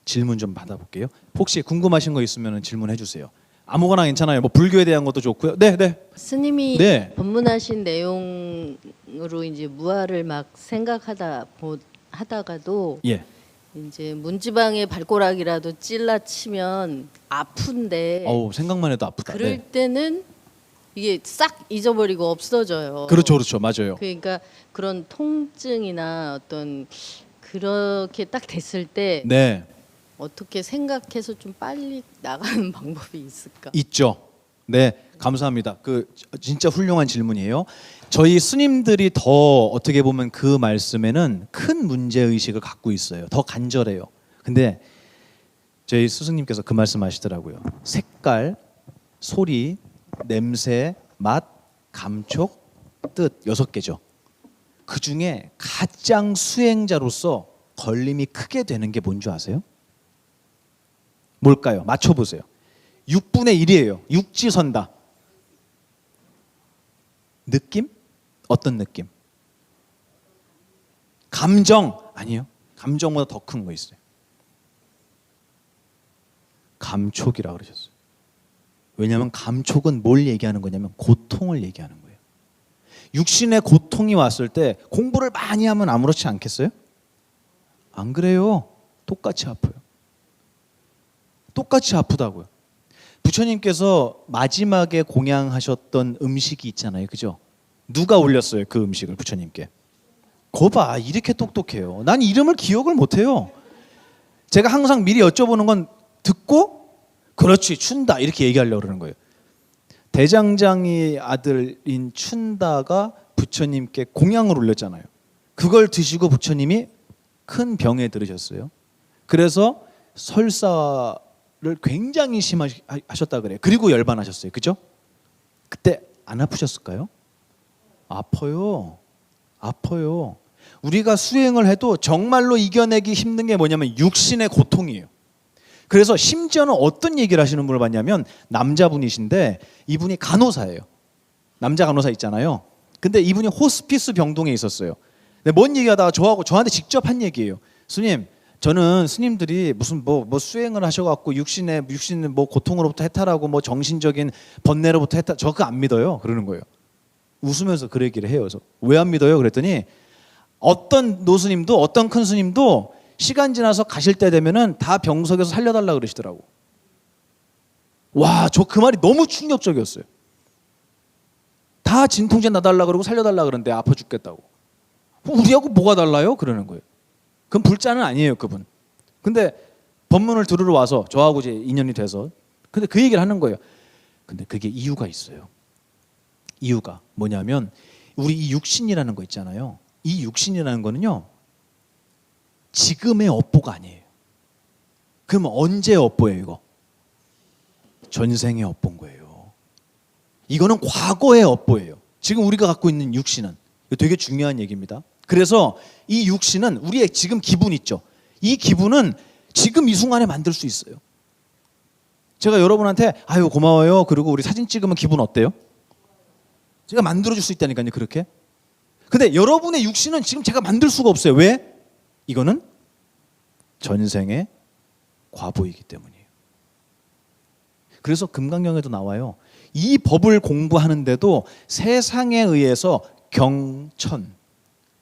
질문 좀 받아볼게요. 혹시 궁금하신 거 있으면 질문해 주세요. 아무거나 괜찮아요. 뭐 불교에 대한 것도 좋고요. 네, 네. 스님이 네. 법문하신 내용으로 이제 무아를 막 하다가도 예. 이제 문지방에 발가락이라도 찔러치면 아픈데 어우, 생각만 해도 아프다. 그럴 네. 때는 이게 싹 잊어버리고 없어져요. 그렇죠, 그렇죠, 맞아요. 그러니까 그런 통증이나 어떤 그렇게 딱 됐을 때 네, 어떻게 생각해서 좀 빨리 나가는 방법이 있을까? 있죠. 네, 감사합니다. 그 진짜 훌륭한 질문이에요. 저희 스님들이 더 어떻게 보면 그 말씀에는 큰 문제 의식을 갖고 있어요. 더 간절해요. 근데 저희 스승님께서 그 말씀하시더라고요. 색깔, 소리, 냄새, 맛, 감촉, 뜻 6개죠. 그 중에 가장 수행자로서 걸림이 크게 되는 게 뭔지 아세요? 뭘까요? 맞춰보세요. 6분의 1이에요. 육지선다. 느낌? 어떤 느낌? 감정? 아니요. 감정보다 더 큰 거 있어요. 감촉이라고 그러셨어요. 왜냐하면 감촉은 뭘 얘기하는 거냐면 고통을 얘기하는 거예요. 육신의 고통이 왔을 때 공부를 많이 하면 아무렇지 않겠어요? 안 그래요. 똑같이 아파요. 똑같이 아프다고요. 부처님께서 마지막에 공양하셨던 음식이 있잖아요. 그죠? 누가 올렸어요? 그 음식을 부처님께. 거봐, 이렇게 똑똑해요. 난 이름을 기억을 못해요. 제가 항상 미리 여쭤보는 건 듣고 그렇지, 춘다 이렇게 얘기하려고 그러는 거예요. 대장장이 아들인 춘다가 부처님께 공양을 올렸잖아요. 그걸 드시고 부처님이 큰 병에 들으셨어요. 그래서 설사를 굉장히 심하셨다 그래요. 그리고 열반하셨어요. 그죠? 그때 안 아프셨을까요? 아파요. 아파요. 우리가 수행을 해도 정말로 이겨내기 힘든 게 뭐냐면 육신의 고통이에요. 그래서 심지어는 어떤 얘기를 하시는 분을 봤냐면 남자분이신데 이분이 간호사예요. 남자 간호사 있잖아요. 근데 이분이 호스피스 병동에 있었어요. 근데 뭔 얘기하다가 저한테 직접 한 얘기예요. 스님, 저는 스님들이 무슨 뭐 수행을 하셔갖고 육신의 뭐 고통으로부터 해탈하고 뭐 정신적인 번뇌로부터 해탈, 저 그거 안 믿어요. 그러는 거예요. 웃으면서 그 얘기를 해요. 그래서 왜 안 믿어요? 그랬더니 어떤 노스님도 어떤 큰 스님도 시간 지나서 가실 때 되면은 다 병석에서 살려달라 그러시더라고. 와, 저 그 말이 너무 충격적이었어요. 다 진통제 놔달라 그러고 살려달라 그러는데 아파 죽겠다고. 우리하고 뭐가 달라요? 그러는 거예요. 그건 불자는 아니에요, 그분. 근데 법문을 들으러 와서 저하고 이제 인연이 돼서 근데 그 얘기를 하는 거예요. 근데 그게 이유가 있어요. 이유가 뭐냐면 우리 이 육신이라는 거 있잖아요. 이 육신이라는 거는요. 지금의 업보가 아니에요. 그럼 언제의 업보예요, 이거? 전생의 업보인 거예요. 이거는 과거의 업보예요. 지금 우리가 갖고 있는 육신은. 이거 되게 중요한 얘기입니다. 그래서 이 육신은 우리의 지금 기분 있죠. 이 기분은 지금 이 순간에 만들 수 있어요. 제가 여러분한테 아유 고마워요. 그리고 우리 사진 찍으면 기분 어때요? 제가 만들어줄 수 있다니까요. 그렇게. 근데 여러분의 육신은 지금 제가 만들 수가 없어요. 왜? 이거는 전생의 과보이기 때문이에요. 그래서 금강경에도 나와요. 이 법을 공부하는데도 세상에 의해서 경천,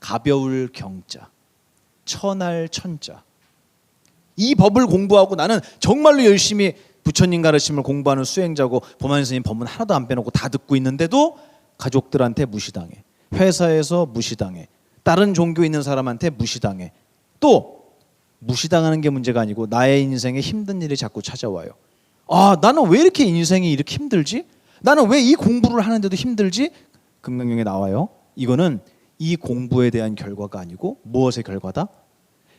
가벼울 경자, 천할 천자. 이 법을 공부하고 나는 정말로 열심히 부처님 가르침을 공부하는 수행자고 보만 스님 법문 하나도 안 빼놓고 다 듣고 있는데도 가족들한테 무시당해. 회사에서 무시당해. 다른 종교에 있는 사람한테 무시당해. 또 무시당하는 게 문제가 아니고 나의 인생에 힘든 일이 자꾸 찾아와요. 아, 나는 왜 이렇게 인생이 이렇게 힘들지? 나는 왜 이 공부를 하는데도 힘들지? 금강경에 나와요. 이거는 이 공부에 대한 결과가 아니고 무엇의 결과다?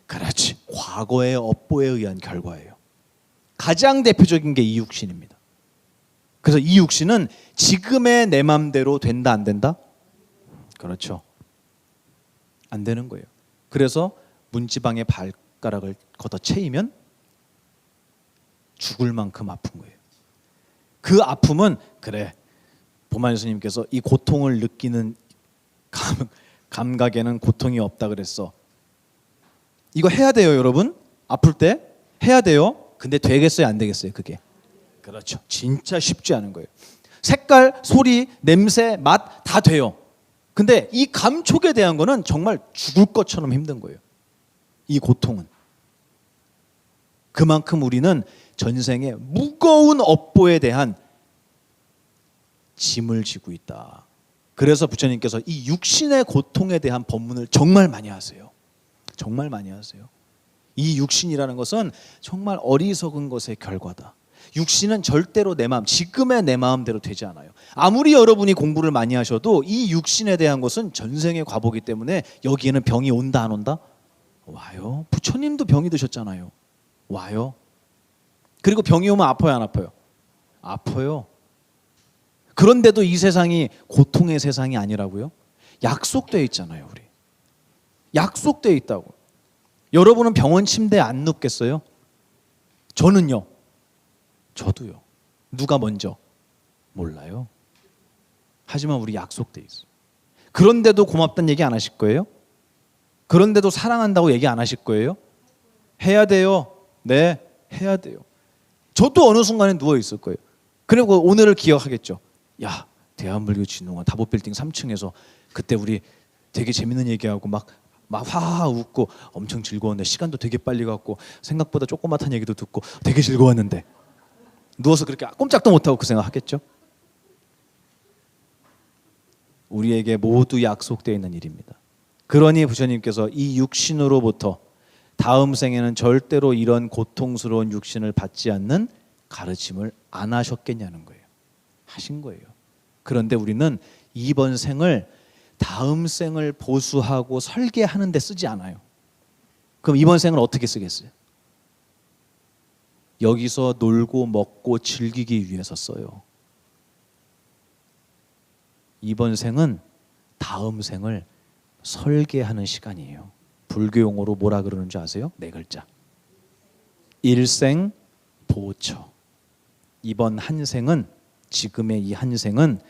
그렇지. 과거의 업보에 의한 결과예요. 가장 대표적인 게 이 육신입니다. 그래서 이 육신은 지금의 내 맘대로 된다 안 된다? 그렇죠. 안 되는 거예요. 그래서 문지방에 발가락을 걷어채이면 죽을 만큼 아픈 거예요. 그 아픔은 그래 보만 스님께서 이 고통을 느끼는 감각에는 고통이 없다 그랬어. 이거 해야 돼요, 여러분. 아플 때 해야 돼요. 근데 되겠어요, 안 되겠어요, 그게? 그렇죠. 진짜 쉽지 않은 거예요. 색깔, 소리, 냄새, 맛 다 돼요. 근데 이 감촉에 대한 거는 정말 죽을 것처럼 힘든 거예요. 이 고통은. 그만큼 우리는 전생에 무거운 업보에 대한 짐을 지고 있다. 그래서 부처님께서 이 육신의 고통에 대한 법문을 정말 많이 하세요. 정말 많이 하세요. 이 육신이라는 것은 정말 어리석은 것의 결과다. 육신은 절대로 내 마음, 지금의 내 마음대로 되지 않아요. 아무리 여러분이 공부를 많이 하셔도 이 육신에 대한 것은 전생의 과보기 때문에 여기에는 병이 온다 안 온다? 와요. 부처님도 병이 드셨잖아요. 와요. 그리고 병이 오면 아파요 안 아파요? 아파요. 그런데도 이 세상이 고통의 세상이 아니라고요? 약속되어 있잖아요, 우리. 약속되어 있다고. 여러분은 병원 침대에 안 눕겠어요? 저는요. 저도요. 누가 먼저? 몰라요. 하지만 우리 약속돼 있어요. 그런데도 고맙다는 얘기 안 하실 거예요? 그런데도 사랑한다고 얘기 안 하실 거예요? 해야 돼요. 네, 해야 돼요. 저도 어느 순간에 누워 있을 거예요. 그리고 오늘을 기억하겠죠. 야, 대한불교진흥원 다보빌딩 3층에서 그때 우리 되게 재밌는 얘기하고 막 하하 웃고 엄청 즐거웠는데 시간도 되게 빨리 갔고 생각보다 조그맣은 얘기도 듣고 되게 즐거웠는데 누워서 그렇게 꼼짝도 못하고 그 생각하겠죠? 우리에게 모두 약속되어 있는 일입니다. 그러니 부처님께서 이 육신으로부터 다음 생에는 절대로 이런 고통스러운 육신을 받지 않는 가르침을 안 하셨겠냐는 거예요. 하신 거예요. 그런데 우리는 이번 생을 다음 생을 보수하고 설계하는 데 쓰지 않아요. 그럼 이번 생을 어떻게 쓰겠어요? 여기서 놀고 먹고 즐기기 위해서 써요. 이번 생은 다음 생을 설계하는 시간이에요. 불교 용어로 뭐라 그러는 줄 아세요? 네 글자. 일생 보처. 이번 한 생은, 지금의 이 한 생은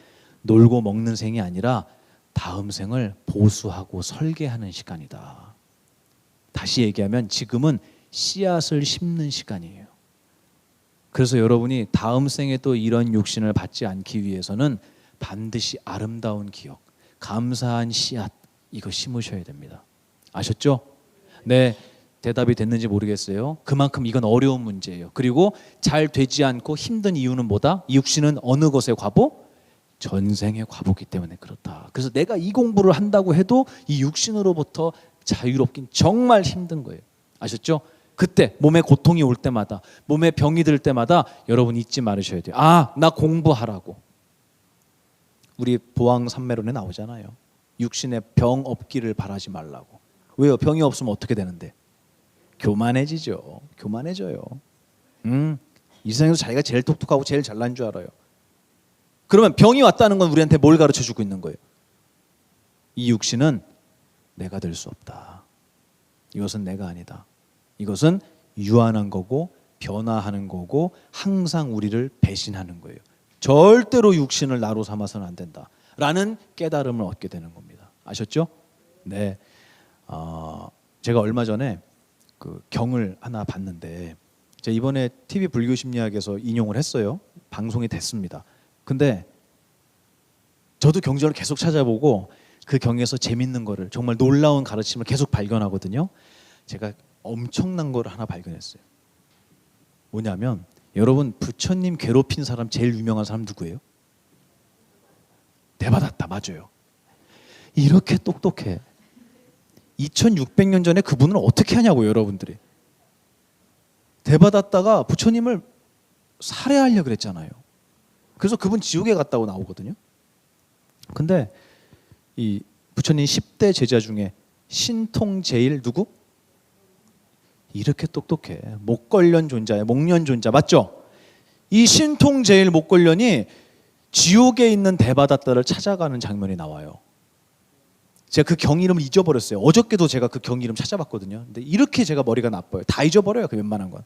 놀고 먹는 생이 아니라 다음 생을 보수하고 설계하는 시간이다. 다시 얘기하면 지금은 씨앗을 심는 시간이에요. 그래서 여러분이 다음 생에도 이런 육신을 받지 않기 위해서는 반드시 아름다운 기억, 감사한 씨앗, 이거 심으셔야 됩니다. 아셨죠? 네, 대답이 됐는지 모르겠어요. 그만큼 이건 어려운 문제예요. 그리고 잘 되지 않고 힘든 이유는 뭐다? 이 육신은 어느 것의 과보? 전생의 과보기 때문에 그렇다. 그래서 내가 이 공부를 한다고 해도 이 육신으로부터 자유롭긴 정말 힘든 거예요. 아셨죠? 그때 몸에 고통이 올 때마다, 몸에 병이 들 때마다 여러분 잊지 말으셔야 돼요. 아, 나 공부하라고. 우리 보왕산매론에 나오잖아요. 육신에 병 없기를 바라지 말라고. 왜요? 병이 없으면 어떻게 되는데? 교만해지죠. 교만해져요. 이 세상에서 자기가 제일 똑똑하고 제일 잘난 줄 알아요. 그러면 병이 왔다는 건 우리한테 뭘 가르쳐주고 있는 거예요? 이 육신은 내가 될 수 없다. 이것은 내가 아니다. 이것은 유한한 거고 변화하는 거고 항상 우리를 배신하는 거예요. 절대로 육신을 나로 삼아서는 안 된다. 라는 깨달음을 얻게 되는 겁니다. 아셨죠? 네. 제가 얼마 전에 그 경을 하나 봤는데 제가 이번에 TV 불교심리학에서 인용을 했어요. 방송이 됐습니다. 근데 저도 경전을 계속 찾아보고 그 경에서 재밌는 거를, 정말 놀라운 가르침을 계속 발견하거든요. 제가 엄청난 거를 하나 발견했어요. 뭐냐면 여러분, 부처님 괴롭힌 사람 제일 유명한 사람 누구예요? 대바다타. 맞아요. 이렇게 똑똑해. 2600년 전에 그분은 어떻게 하냐고요, 여러분들이. 대바다타가 부처님을 살해하려고 그랬잖아요. 그래서 그분 지옥에 갔다고 나오거든요. 근데 이 부처님 10대 제자 중에 신통제일 누구? 이렇게 똑똑해. 목걸련 존자예요. 목련 존자. 맞죠? 이 신통제일 목걸련이 지옥에 있는 대바다타를 찾아가는 장면이 나와요. 제가 그 경 이름을 잊어버렸어요. 어저께도 제가 그 경 이름 찾아봤거든요. 근데 이렇게 제가 머리가 나빠요. 다 잊어버려요. 그 웬만한 건.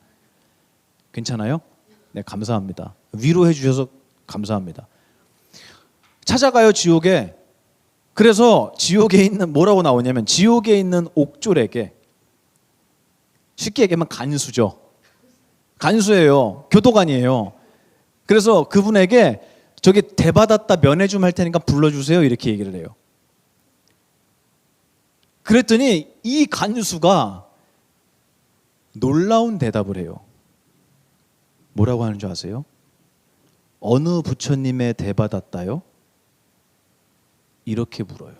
괜찮아요? 네, 감사합니다. 위로해 주셔서 감사합니다. 찾아가요, 지옥에. 그래서 지옥에 있는, 뭐라고 나오냐면 지옥에 있는 옥졸에게, 쉽게 얘기하면 간수죠. 간수예요. 교도관이에요. 그래서 그분에게 저기 대받았다 면회 좀 할 테니까 불러주세요 이렇게 얘기를 해요. 그랬더니 이 간수가 놀라운 대답을 해요. 뭐라고 하는 줄 아세요? 어느 부처님의 대받았다요? 이렇게 물어요.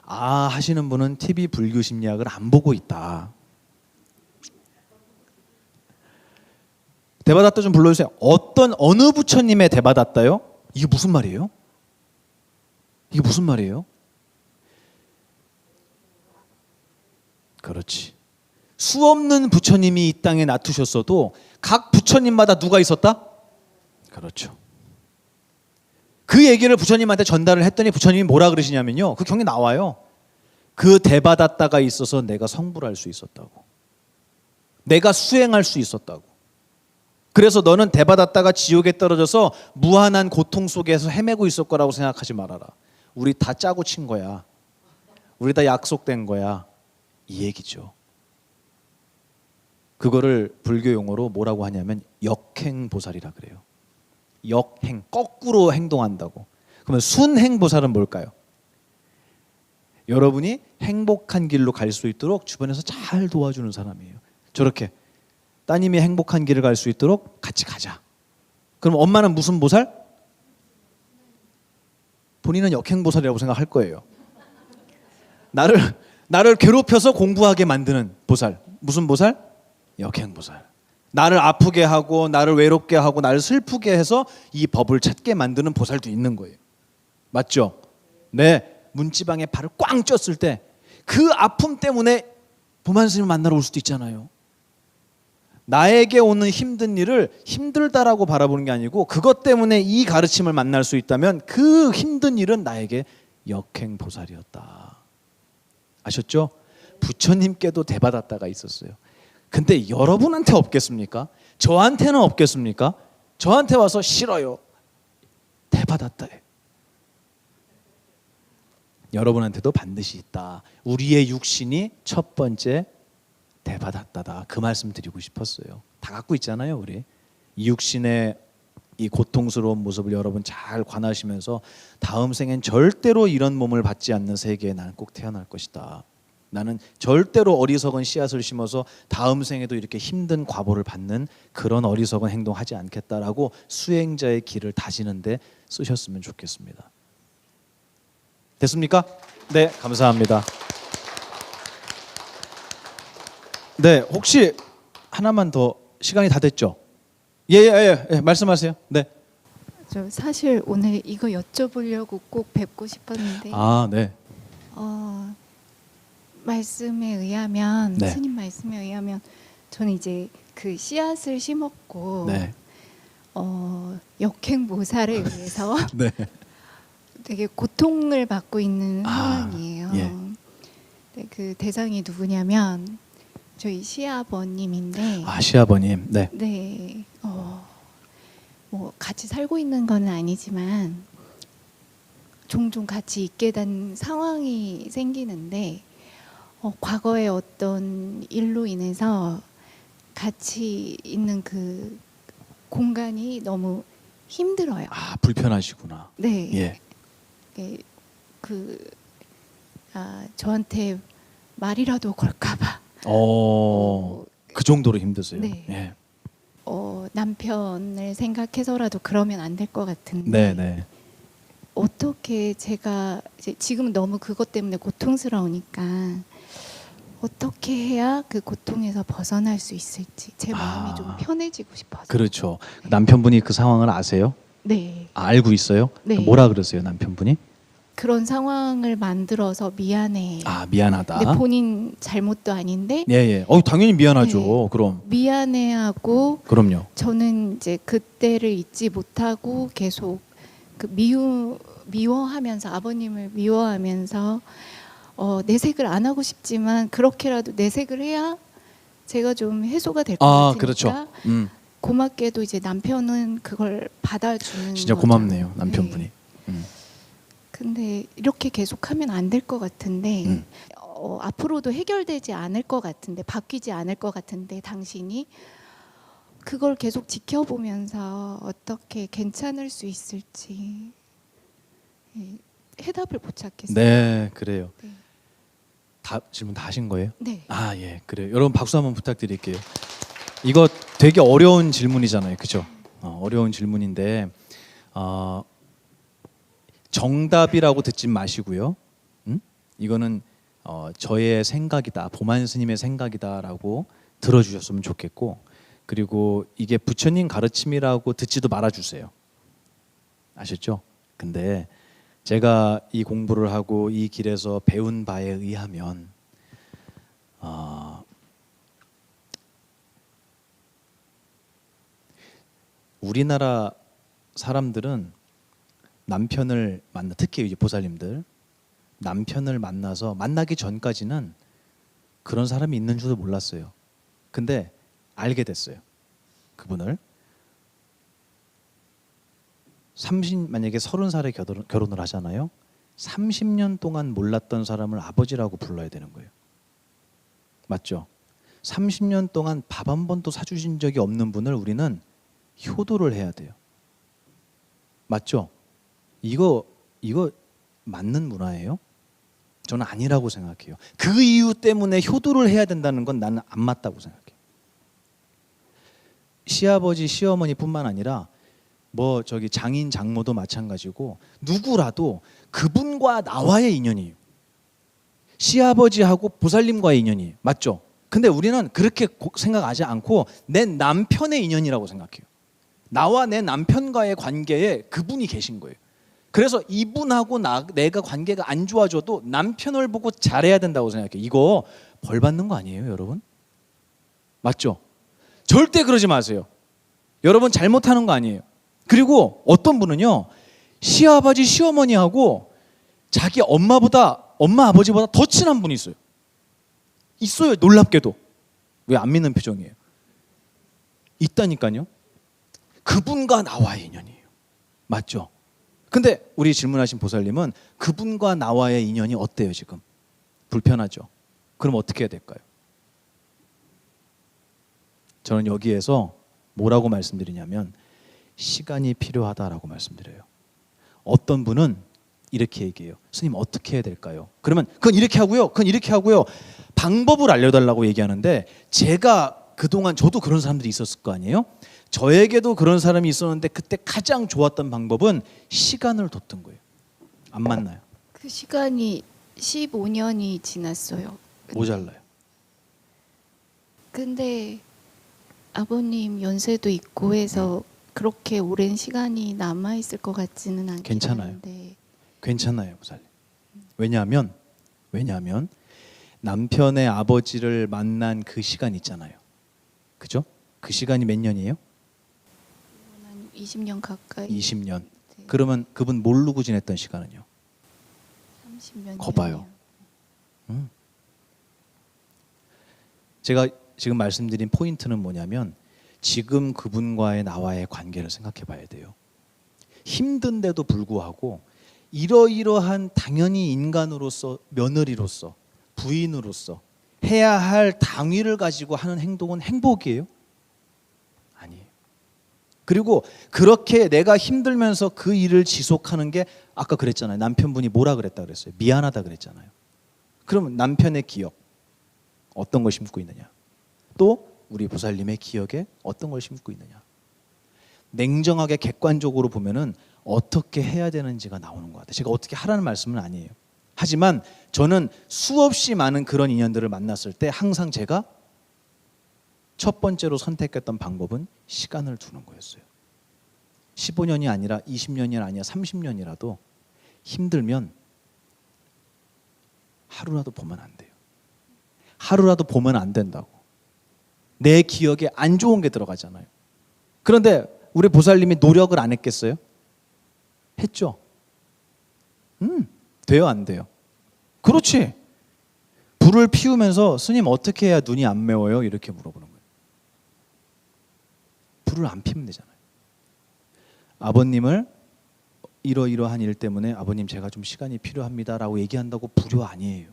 아, 하시는 분은 TV 불교심리학을 안 보고 있다. 대받았다 좀 불러주세요. 어느 부처님의 대받았다요? 이게 무슨 말이에요? 이게 무슨 말이에요? 그렇지. 수 없는 부처님이 이 땅에 나투셨어도 각 부처님마다 누가 있었다? 그렇죠. 그 얘기를 부처님한테 전달을 했더니 부처님이 뭐라 그러시냐면요. 그 경에 나와요. 그 대받았다가 있어서 내가 성불할 수 있었다고. 내가 수행할 수 있었다고. 그래서 너는 대받았다가 지옥에 떨어져서 무한한 고통 속에서 헤매고 있을 거라고 생각하지 말아라. 우리 다 짜고 친 거야. 우리 다 약속된 거야. 이 얘기죠. 그거를 불교 용어로 뭐라고 하냐면 역행보살이라 그래요. 역행, 거꾸로 행동한다고. 그러면 순행보살은 뭘까요? 여러분이 행복한 길로 갈 수 있도록 주변에서 잘 도와주는 사람이에요. 저렇게 따님이 행복한 길을 갈 수 있도록 같이 가자. 그럼 엄마는 무슨 보살? 본인은 역행보살이라고 생각할 거예요. 나를 괴롭혀서 공부하게 만드는 보살. 무슨 보살? 역행보살. 나를 아프게 하고 나를 외롭게 하고 나를 슬프게 해서 이 법을 찾게 만드는 보살도 있는 거예요. 맞죠? 네. 문지방에 발을 꽝 쪘을 때 그 아픔 때문에 보만 스님을 만나러 올 수도 있잖아요. 나에게 오는 힘든 일을 힘들다라고 바라보는 게 아니고 그것 때문에 이 가르침을 만날 수 있다면 그 힘든 일은 나에게 역행보살이었다. 아셨죠? 부처님께도 대받았다가 있었어요. 근데 여러분한테 없겠습니까? 저한테는 없겠습니까? 저한테 와서 싫어요. 대받았다에. 여러분한테도 반드시 있다. 우리의 육신이 첫 번째 대받았다다. 그 말씀 드리고 싶었어요. 다 갖고 있잖아요, 우리. 이 육신의 이 고통스러운 모습을 여러분 잘 관하시면서 다음 생엔 절대로 이런 몸을 받지 않는 세계에 나는 꼭 태어날 것이다. 나는 절대로 어리석은 씨앗을 심어서 다음 생에도 이렇게 힘든 과보를 받는 그런 어리석은 행동하지 않겠다라고 수행자의 길을 다지는데 쓰셨으면 좋겠습니다. 됐습니까? 네, 감사합니다. 네, 혹시 하나만 더 시간이 다 됐죠? 예, 말씀하세요. 네. 저 사실 오늘 이거 여쭤보려고 꼭 뵙고 싶었는데 아, 네. 말씀에 의하면 네. 스님 말씀에 의하면 저는 이제 그 씨앗을 심었고 네. 역행보살에 의해서 네. 되게 고통을 받고 있는 상황이에요. 예. 네, 그 대상이 누구냐면 저희 시아버님인데 아, 시아버님. 네. 네, 뭐 같이 살고 있는 건 아니지만 종종 같이 있게 된 상황이 생기는데 과거에 어떤 일로 인해서 같이 있는 그 공간이 너무 힘들어요. 아, 불편하시구나. 네. 예. 네, 저한테 말이라도 걸까봐. 그 정도로 힘드세요. 네. 예. 남편을 생각해서라도 그러면 안 될 것 같은데. 네, 네. 어떻게 제가 이제 지금은 너무 그것 때문에 고통스러우니까 어떻게 해야 그 고통에서 벗어날 수 있을지 제 마음이 좀 편해지고 싶어서. 그렇죠. 남편분이 그 상황을 아세요? 네. 알고 있어요? 네. 뭐라 그러세요, 남편분이? 그런 상황을 만들어서 미안해. 아, 미안하다. 근데 본인 잘못도 아닌데 예. 당연히 미안하죠. 네. 그럼. 미안해하고 그럼요. 저는 이제 그때를 잊지 못하고 계속 그 미워하면서 아버님을 미워하면서 내색을 안 하고 싶지만 그렇게라도 내색을 해야 제가 좀 해소가 될 것 같으니까. 그렇죠. 고맙게도 이제 남편은 그걸 받아주는 진짜 거죠. 고맙네요, 남편분이. 네. 근데 이렇게 계속하면 안 될 것 같은데 앞으로도 해결되지 않을 것 같은데 바뀌지 않을 것 같은데 당신이 그걸 계속 지켜보면서 어떻게 괜찮을 수 있을지 예, 해답을 못 찾겠어요. 네, 그래요. 네. 다 질문 다 하신 거예요? 네. 아, 예, 그래요. 여러분 박수 한번 부탁드릴게요. 이거 되게 어려운 질문이잖아요, 그죠? 어려운 질문인데 정답이라고 듣지 마시고요. 이거는 저의 생각이다, 보만 스님의 생각이다라고 들어주셨으면 좋겠고, 그리고 이게 부처님 가르침이라고 듣지도 말아주세요. 아셨죠? 근데 제가 이 공부를 하고 이 길에서 배운 바에 의하면 우리나라 사람들은 남편을 만나, 특히 이제 보살님들 남편을 만나서 만나기 전까지는 그런 사람이 있는 줄도 몰랐어요. 근데 알게 됐어요. 그분을 만약에 30살에 결혼을 하잖아요. 30년 동안 몰랐던 사람을 아버지라고 불러야 되는 거예요. 맞죠? 30년 동안 밥 한 번도 사주신 적이 없는 분을 우리는 효도를 해야 돼요. 맞죠? 이거 맞는 문화예요? 저는 아니라고 생각해요. 그 이유 때문에 효도를 해야 된다는 건 나는 안 맞다고 생각해요. 시아버지, 시어머니뿐만 아니라 뭐 저기 장인, 장모도 마찬가지고 누구라도 그분과 나와의 인연이에요. 시아버지하고 보살님과의 인연이에요. 맞죠? 근데 우리는 그렇게 생각하지 않고 내 남편의 인연이라고 생각해요. 나와 내 남편과의 관계에 그분이 계신 거예요. 그래서 이분하고 내가 관계가 안 좋아져도 남편을 보고 잘해야 된다고 생각해요. 이거 벌 받는 거 아니에요, 여러분? 맞죠? 절대 그러지 마세요. 여러분 잘못하는 거 아니에요. 그리고 어떤 분은요, 시아버지, 시어머니하고 자기 엄마, 아버지보다 더 친한 분이 있어요. 있어요, 놀랍게도. 왜 안 믿는 표정이에요? 있다니까요. 그분과 나와의 인연이에요. 맞죠? 근데 우리 질문하신 보살님은 그분과 나와의 인연이 어때요, 지금? 불편하죠? 그럼 어떻게 해야 될까요? 저는 여기에서 뭐라고 말씀드리냐면 시간이 필요하다라고 말씀드려요. 어떤 분은 이렇게 얘기해요. 스님 어떻게 해야 될까요? 그러면 그건 이렇게 하고요. 그건 이렇게 하고요. 방법을 알려달라고 얘기하는데 제가 그동안 저도 그런 사람들이 있었을 거 아니에요? 저에게도 그런 사람이 있었는데 그때 가장 좋았던 방법은 시간을 뒀던 거예요. 안 만나요. 그 시간이 15년이 지났어요. 모자라요. 근데 아버님 연세도 있고 해서 그렇게 오랜 시간이 남아 있을 것 같지는 않긴 괜찮아요. 한데. 괜찮아요, 보살님. 왜냐하면 남편의 아버지를 만난 그 시간 있잖아요. 그죠? 그 시간이 몇 년이에요? 한 20년 가까이. 20년. 네. 그러면 그분 모르고 지냈던 시간은요? 30년. 거봐요. 제가 지금 말씀드린 포인트는 뭐냐면 지금 그분과의 나와의 관계를 생각해 봐야 돼요. 힘든데도 불구하고 이러이러한 당연히 인간으로서, 며느리로서, 부인으로서 해야 할 당위를 가지고 하는 행동은 행복이에요? 아니에요. 그리고 그렇게 내가 힘들면서 그 일을 지속하는 게 아까 그랬잖아요. 남편분이 뭐라 그랬다 그랬어요? 미안하다 그랬잖아요. 그러면 남편의 기억 어떤 걸 심고 있느냐? 또 우리 보살님의 기억에 어떤 걸 심고 있느냐? 냉정하게 객관적으로 보면은 어떻게 해야 되는지가 나오는 것 같아요. 제가 어떻게 하라는 말씀은 아니에요. 하지만 저는 수없이 많은 그런 인연들을 만났을 때 항상 제가 첫 번째로 선택했던 방법은 시간을 두는 거였어요. 15년이 아니라 20년이 아니라 30년이라도 힘들면 하루라도 보면 안 돼요. 하루라도 보면 안 된다고. 내 기억에 안 좋은 게 들어가잖아요. 그런데 우리 보살님이 노력을 안 했겠어요? 했죠. 돼요, 안 돼요? 그렇지. 불을 피우면서 스님 어떻게 해야 눈이 안 매워요? 이렇게 물어보는 거예요. 불을 안 피우면 되잖아요. 아버님을 이러이러한 일 때문에 아버님 제가 좀 시간이 필요합니다라고 얘기한다고 불효 아니에요.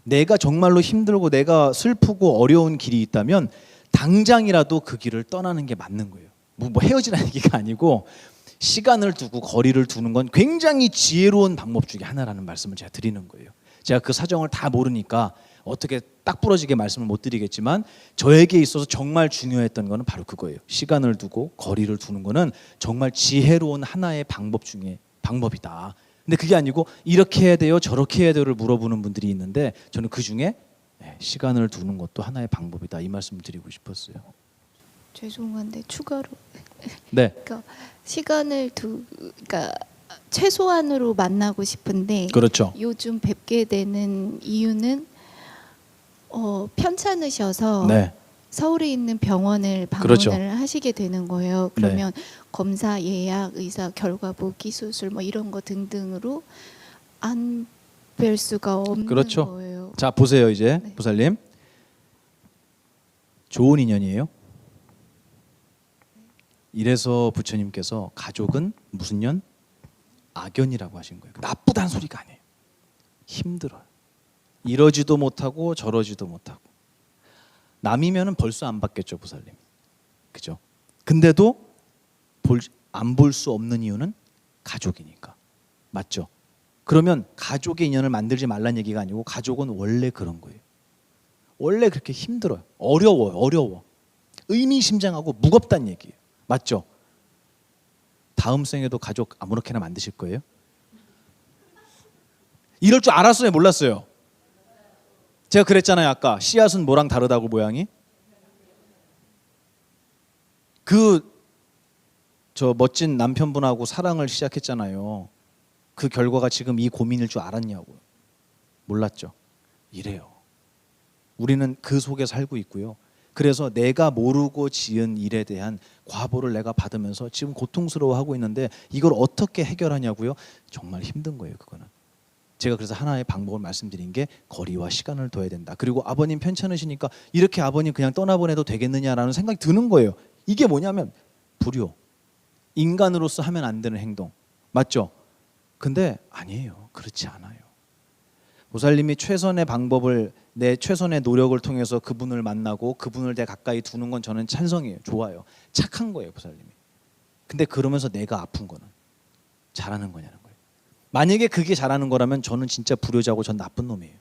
내가 정말로 힘들고 내가 슬프고 어려운 길이 있다면 당장이라도 그 길을 떠나는 게 맞는 거예요. 뭐 헤어지라는 얘기가 아니고 시간을 두고 거리를 두는 건 굉장히 지혜로운 방법 중에 하나라는 말씀을 제가 드리는 거예요. 제가 그 사정을 다 모르니까 어떻게 딱 부러지게 말씀을 못 드리겠지만 저에게 있어서 정말 중요했던 거는 바로 그거예요. 시간을 두고 거리를 두는 거는 정말 지혜로운 하나의 방법 중에 방법이다. 근데 그게 아니고 이렇게 해야 돼요, 저렇게 해야 돼요를 물어보는 분들이 있는데 저는 그 중에 시간을 두는 것도 하나의 방법이다. 이 말씀을 드리고 싶었어요. 죄송한데 추가로 네, 그러니까 그러니까 최소한으로 만나고 싶은데 그렇죠. 요즘 뵙게 되는 이유는 편찮으셔서 네, 서울에 있는 병원을 방문을 그렇죠. 하시게 되는 거예요. 그러면 검사 예약, 의사 결과보, 기수술 뭐 이런 거 등등으로 안 뵐 수가 없는 그렇죠. 거예요. 자 보세요 이제 네. 보살님. 좋은 인연이에요. 이래서 부처님께서 가족은 무슨 년? 악연이라고 하신 거예요. 나쁘다는 소리가 아니에요. 힘들어요. 이러지도 못하고 저러지도 못하고. 남이면은 벌써 안 받겠죠 보살님. 그죠? 근데도 안 볼 수 없는 이유는 가족이니까. 맞죠? 그러면 가족의 인연을 만들지 말란 얘기가 아니고 가족은 원래 그런 거예요. 원래 그렇게 힘들어요. 어려워. 의미심장하고 무겁다는 얘기예요. 맞죠? 다음 생에도 가족 아무렇게나 만드실 거예요? 이럴 줄 알았어요? 몰랐어요? 제가 그랬잖아요 아까. 씨앗은 뭐랑 다르다고 모양이? 저 멋진 남편분하고 사랑을 시작했잖아요. 그 결과가 지금 이 고민일 줄 알았냐고요. 몰랐죠? 이래요. 우리는 그 속에 살고 있고요. 그래서 내가 모르고 지은 일에 대한 과보를 내가 받으면서 지금 고통스러워하고 있는데 이걸 어떻게 해결하냐고요? 정말 힘든 거예요 그거는. 제가 그래서 하나의 방법을 말씀드린 게 거리와 시간을 둬야 된다. 그리고 아버님 편찮으시니까 이렇게 아버님 그냥 떠나보내도 되겠느냐라는 생각이 드는 거예요. 이게 뭐냐면 불효. 인간으로서 하면 안 되는 행동. 맞죠? 근데 아니에요. 그렇지 않아요. 보살님이 최선의 방법을 내 최선의 노력을 통해서 그분을 만나고 그분을 내 가까이 두는 건 저는 찬성이에요. 좋아요. 착한 거예요 보살님이. 근데 그러면서 내가 아픈 거는 잘하는 거냐는 거예요. 만약에 그게 잘하는 거라면 저는 진짜 불효자고 전 나쁜 놈이에요.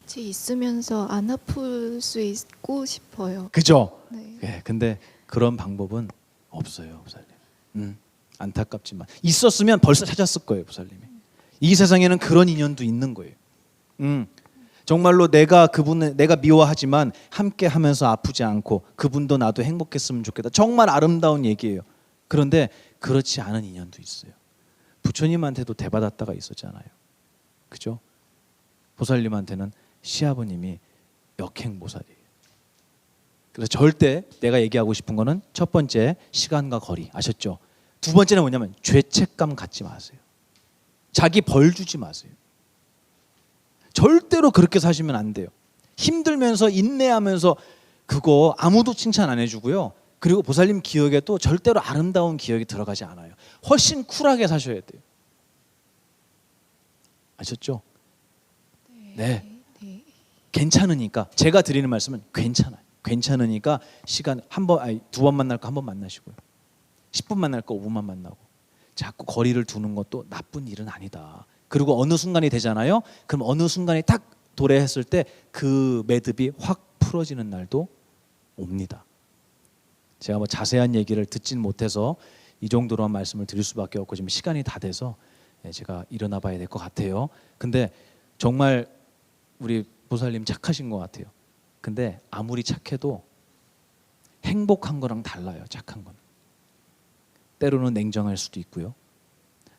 같이 있으면서 안 아플 수 있고 싶어요. 그죠? 네. 예, 근데 그런 방법은 없어요 보살님. 안타깝지만 있었으면 벌써 찾았을 거예요 보살님이. 이 세상에는 그런 인연도 있는 거예요. 정말로 내가 미워하지만 함께 하면서 아프지 않고 그분도 나도 행복했으면 좋겠다. 정말 아름다운 얘기예요. 그런데 그렇지 않은 인연도 있어요. 부처님한테도 대받았다가 있었잖아요. 그죠? 보살님한테는 시아버님이 역행보살이에요. 그래서 절대 내가 얘기하고 싶은 거는 첫 번째 시간과 거리 아셨죠? 두 번째는 뭐냐면 죄책감 갖지 마세요. 자기 벌 주지 마세요. 절대로 그렇게 사시면 안 돼요. 힘들면서 인내하면서 그거 아무도 칭찬 안 해주고요. 그리고 보살님 기억에도 절대로 아름다운 기억이 들어가지 않아요. 훨씬 쿨하게 사셔야 돼요. 아셨죠? 네. 네. 괜찮으니까 제가 드리는 말씀은 괜찮아요. 괜찮으니까 시간 두 번 만날 거 한 번 만나시고요. 10분 만날 거 5분만 만나고 자꾸 거리를 두는 것도 나쁜 일은 아니다. 그리고 어느 순간이 되잖아요. 그럼 어느 순간이 딱 도래했을 때 그 매듭이 확 풀어지는 날도 옵니다. 제가 뭐 자세한 얘기를 듣진 못해서 이 정도로만 말씀을 드릴 수밖에 없고 지금 시간이 다 돼서 제가 일어나 봐야 될 것 같아요. 근데 정말 우리 보살님 착하신 것 같아요. 근데 아무리 착해도 행복한 거랑 달라요. 착한 건. 때로는 냉정할 수도 있고요.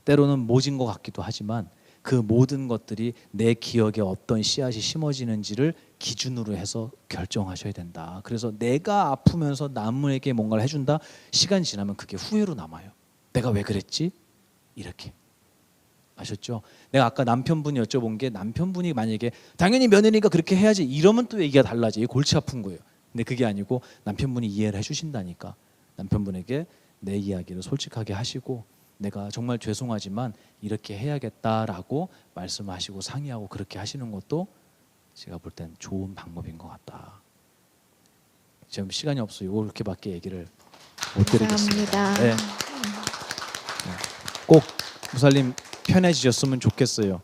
때로는 모진 것 같기도 하지만 그 모든 것들이 내 기억에 어떤 씨앗이 심어지는지를 기준으로 해서 결정하셔야 된다. 그래서 내가 아프면서 남에게 뭔가를 해준다. 시간 지나면 그게 후회로 남아요. 내가 왜 그랬지? 이렇게. 아셨죠? 내가 아까 남편분이 여쭤본 게 남편분이 만약에 당연히 며느리가 그렇게 해야지 이러면 또 얘기가 달라지. 골치 아픈 거예요. 근데 그게 아니고 남편분이 이해를 해주신다니까. 남편분에게 내 이야기를 솔직하게 하시고 내가 정말 죄송하지만 이렇게 해야겠다라고 말씀하시고 상의하고 그렇게 하시는 것도 제가 볼 땐 좋은 방법인 것 같다. 지금 시간이 없어요. 이렇게밖에 얘기를 못 드리겠습니다. 감사합니다. 네. 꼭 무살님 편해지셨으면 좋겠어요.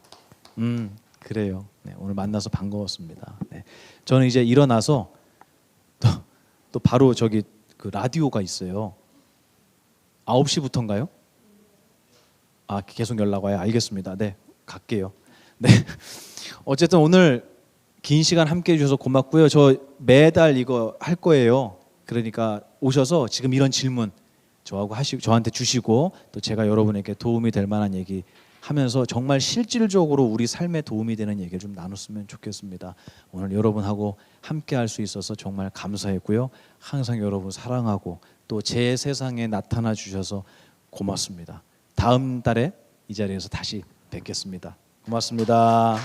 그래요. 네, 오늘 만나서 반가웠습니다. 네. 저는 이제 일어나서 또 바로 저기 그 라디오가 있어요. 9시부터인가요? 아, 계속 연락 와요. 알겠습니다. 네, 갈게요. 네. 어쨌든 오늘 긴 시간 함께 해주셔서 고맙고요. 저 매달 이거 할 거예요. 그러니까 오셔서 지금 이런 질문 저한테 주시고 또 제가 여러분에게 도움이 될 만한 얘기 하면서 정말 실질적으로 우리 삶에 도움이 되는 얘기를 좀 나눴으면 좋겠습니다. 오늘 여러분하고 함께 할 수 있어서 정말 감사했고요. 항상 여러분 사랑하고 또 제 세상에 나타나 주셔서 고맙습니다. 다음 달에 이 자리에서 다시 뵙겠습니다. 고맙습니다.